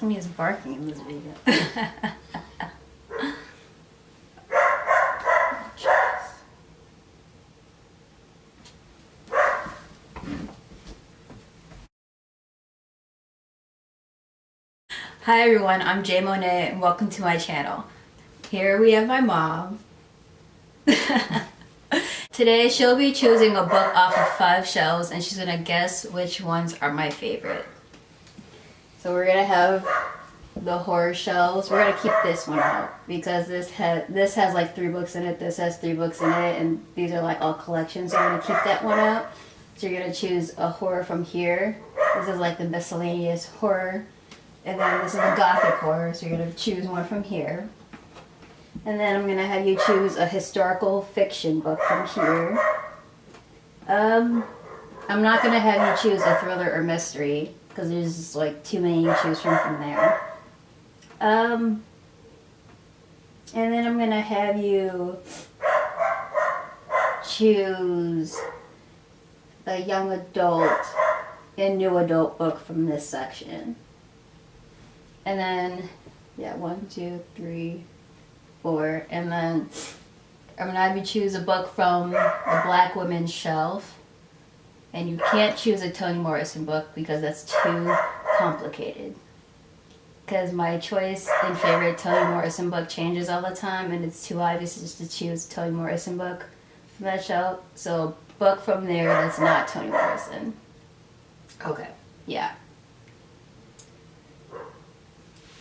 come he is barking in this video? Hi everyone, I'm Jay Monet and welcome to my channel. Here we have my mom. Today she'll be choosing a book off of 5 shelves and she's gonna guess which ones are my favorite. So we're gonna have the horror shelves. We're gonna keep this one out because this has like 3 books in it, this has 3 books in it, and these are like all collections, so we're gonna keep that one out. So you're gonna choose a horror from here. This is like the miscellaneous horror. And then this is the gothic horror, so you're going to choose one from here. And then I'm going to have you choose a historical fiction book from here. I'm not going to have you choose a thriller or mystery, because there's just like too many to choose from there. And then I'm going to have you choose a young adult and new adult book from this section. And then, yeah, 1, 2, 3, 4. And then I'm gonna have you choose a book from the Black Women's Shelf. And you can't choose a Toni Morrison book because that's too complicated. Because my choice and favorite Toni Morrison book changes all the time, and it's too obvious just to choose a Toni Morrison book from that shelf. So a book from there that's not Toni Morrison. Okay. Yeah.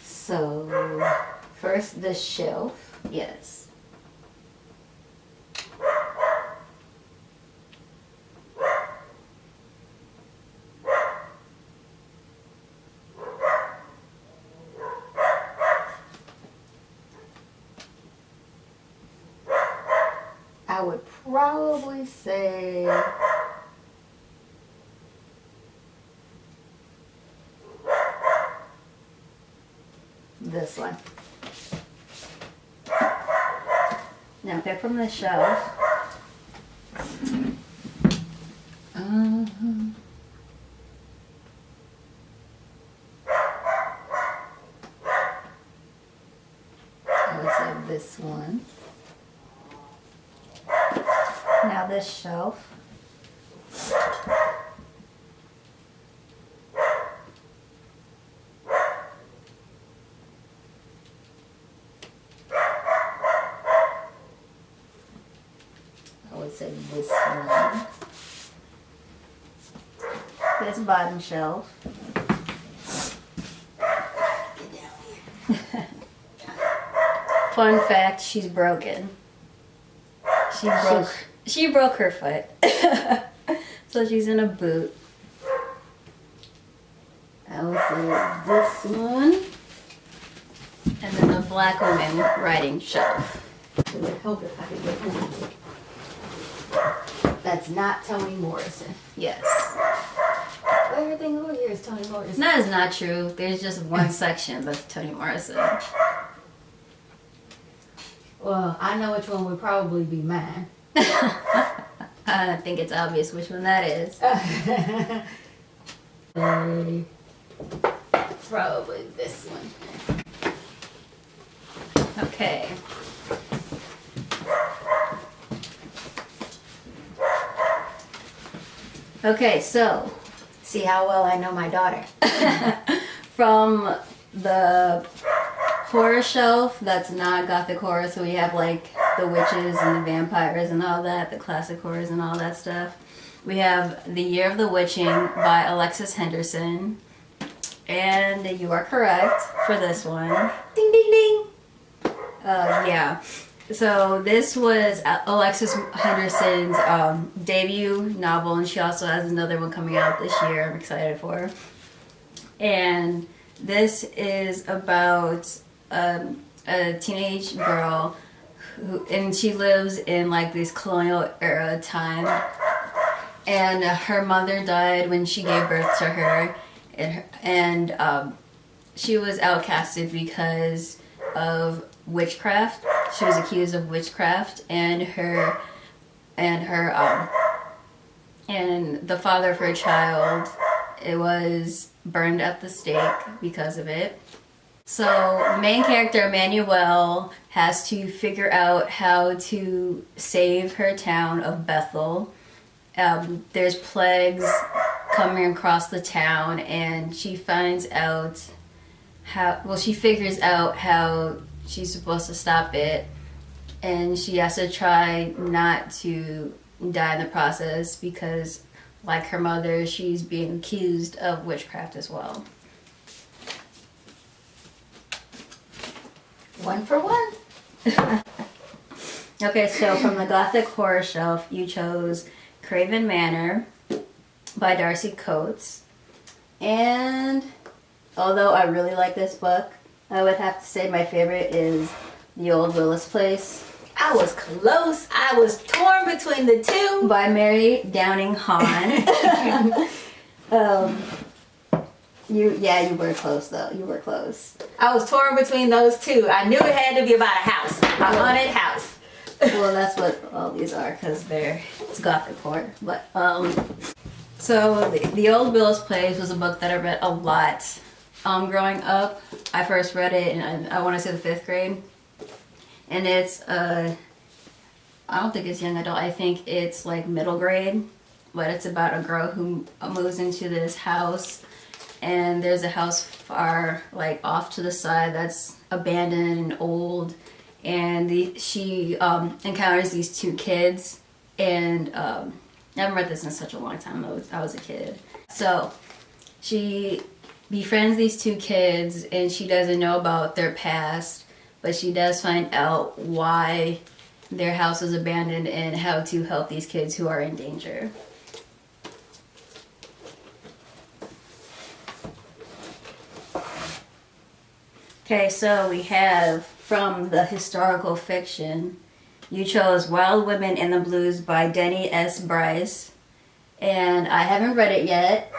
So, first the shelf, yes. I would probably say this one. Now pick from the shelf. I would say this one. Now this shelf. I would say this one. This bottom shelf. Get down here. Fun fact, she's broken. She broke her foot. So she's in a boot. I would say this one. And then the Black Woman writing shelf. It would help if I could get one. That's not Toni Morrison. Yes. Everything over here is Toni Morrison. That is not true. There's just one section that's Toni Morrison. Well, I know which one would probably be mine. I think it's obvious which one that is. Probably this one. Okay. Okay, so See how well I know my daughter. from the horror shelf that's not gothic horror, so we have like the witches and the vampires and all that, the classic horrors and all that stuff. We have The Year of the Witching by Alexis Henderson. And you are correct for this one. Ding ding ding. Yeah. So this was Alexis Henderson's debut novel, and she also has another one coming out this year. I'm excited for. And this is about a teenage girl and she lives in like this colonial era time. And her mother died when she gave birth to her, and she was outcasted because of witchcraft. She was accused of witchcraft, and the father of her child it was burned at the stake because of it. So main character Emmanuel has to figure out how to save her town of Bethel. There's plagues coming across the town, and she figures out how she's supposed to stop it, and she has to try not to die in the process because, like her mother, she's being accused of witchcraft as well. 1 for 1. Okay, so from the Gothic horror shelf, you chose Craven Manor by Darcy Coates. And although I really like this book, I would have to say my favorite is The Old Willis Place I was close. I was torn between the two. by Mary Downing Hahn. You were close though. You were close. I was torn between those two. I knew it had to be about a house, a haunted house. Well, that's what all these are because it's Gothic horror. But so the Old Willis Place was a book that I read a lot. Growing up, I first read it in I want to say the 5th grade, and it's I don't think it's young adult. I think it's like middle grade, but it's about a girl who moves into this house, and there's a house far like off to the side that's abandoned and old, and she encounters these 2 kids, and I haven't read this in such a long time. I was a kid, so she befriends these 2 kids, and she doesn't know about their past, but she does find out why their house was abandoned and how to help these kids who are in danger. Okay, so we have from the historical fiction, you chose Wild Women in the Blues by Denny S. Bryce, and I haven't read it yet.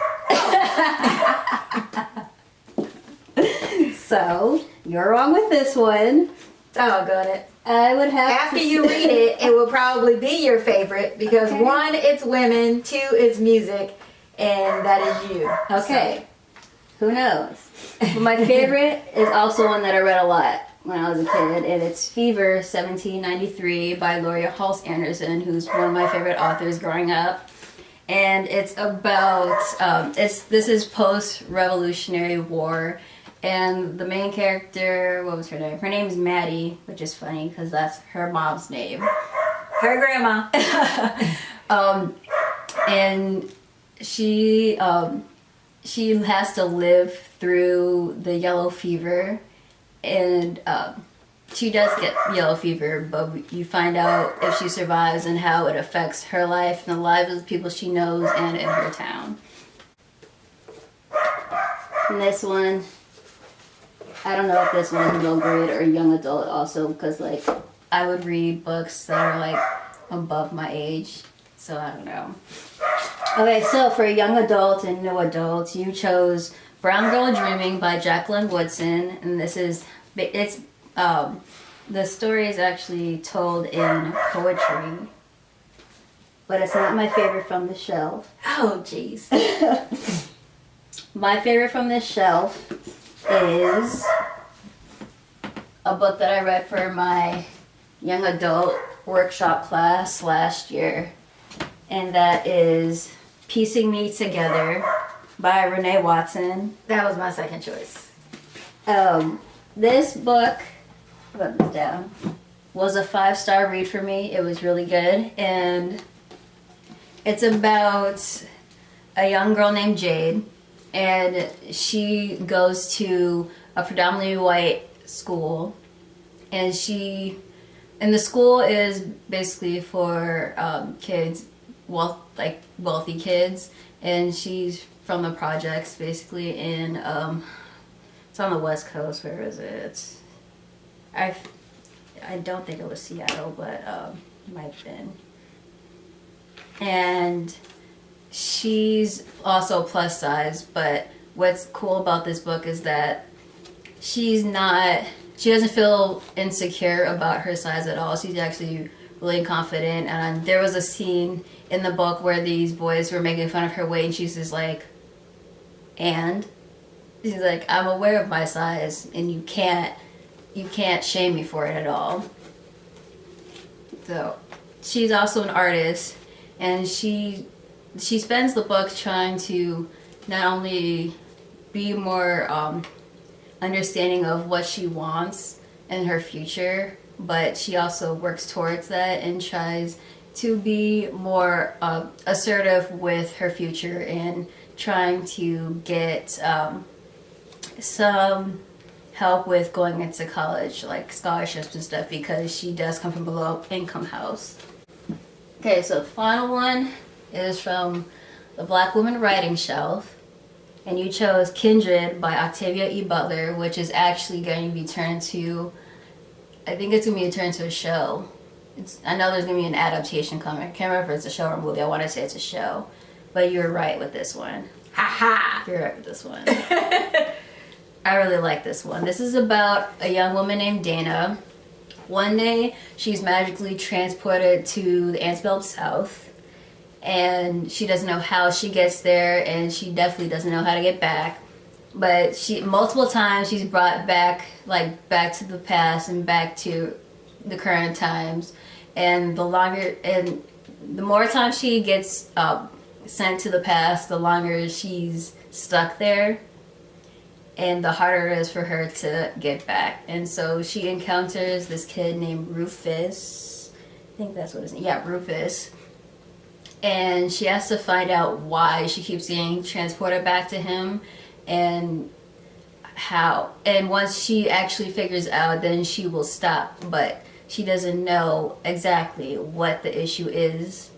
So, you're wrong with this one. Doggone it. I would have After you read it, it will probably be your favorite because Okay. 1, it's women, 2, it's music, and that is you. Okay. Who knows? But my favorite is also one that I read a lot when I was a kid, and it's Fever 1793 by Gloria Hulse Anderson, who's one of my favorite authors growing up. And it's about, this is post-Revolutionary War, and the main character, what was her name? Her name's Maddie, which is funny because that's her mom's name. Her grandma. And she has to live through the yellow fever, and she does get yellow fever, but you find out if she survives and how it affects her life and the lives of the people she knows and in her town. And this one, I don't know if this one is middle grade or young adult also, because like I would read books that are like above my age, so I don't know. Okay, so for young adult and new adult, you chose Brown Girl Dreaming by Jacqueline Woodson, and the story is actually told in poetry, but it's not my favorite from the shelf. Oh, jeez. My favorite from this shelf is a book that I read for my young adult workshop class last year, and that is Piecing Me Together by Renee Watson. That was my second choice. This book, I wrote this down, was a 5-star read for me. It was really good, and it's about a young girl named Jade, and she goes to a predominantly white school, and the school is basically for kids, wealthy kids, and she's from the projects basically in it's on the West Coast. Where is it? I don't think it was Seattle, but it might have been. And she's also plus size, but what's cool about this book is that she doesn't feel insecure about her size at all. She's actually really confident, and there was a scene in the book where these boys were making fun of her weight, and she's just like, And she's like, I'm aware of my size, and you can't shame me for it at all. So she's also an artist, and she spends the book trying to not only be more understanding of what she wants in her future, but she also works towards that and tries to be more assertive with her future and trying to get some help with going into college, like scholarships and stuff, because she does come from a low income house. Okay, so the final one is from the Black Woman Writing Shelf. And you chose Kindred by Octavia E. Butler, which is actually going to be turned to, I think it's going to be turned to a show. I know there's going to be an adaptation coming. I can't remember if it's a show or a movie. I want to say it's a show. But you're right with this one. Ha You're right with this one. I really like this one. This is about a young woman named Dana. One day, she's magically transported to the Antebellum South. And she doesn't know how she gets there, and she definitely doesn't know how to get back. But multiple times she's brought back to the past and back to the current times. And the more times she gets sent to the past, the longer she's stuck there, and the harder it is for her to get back. And so she encounters this kid named Rufus. I think that's what his name is. Yeah, Rufus. And she has to find out why she keeps getting transported back to him and how. And once she actually figures out, then she will stop. But she doesn't know exactly what the issue is.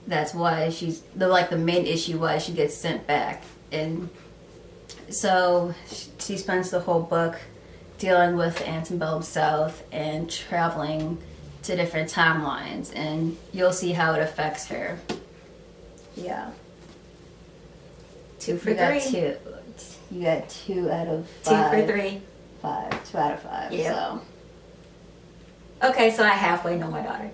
That's why the main issue why she gets sent back. And so she spends the whole book dealing with the Antebellum South and traveling to different timelines, and you'll see how it affects her. Yeah. 2 for 3. You got 2 out of 5. 2 for 3. 5. 2 out of 5. Yeah. So. Okay, so I halfway know my daughter.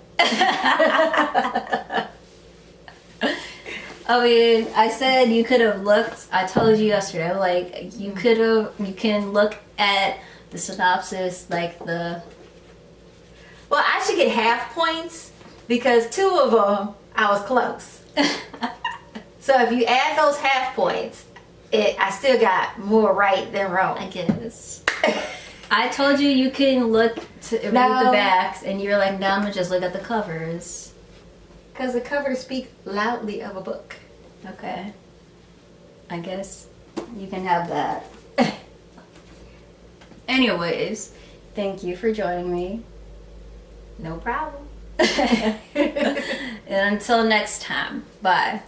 I mean, I said you could have looked. I told you yesterday, like you can look at the synopsis, like the. Well, I should get half points because 2 of them I was close. So if you add those half points, I still got more right than wrong. I guess. I told you can look to read the backs, and you're like, no, I'm gonna just look at the covers. Because the covers speak loudly of a book. Okay. I guess you can have that. Anyways, thank you for joining me. No problem. And until next time, bye.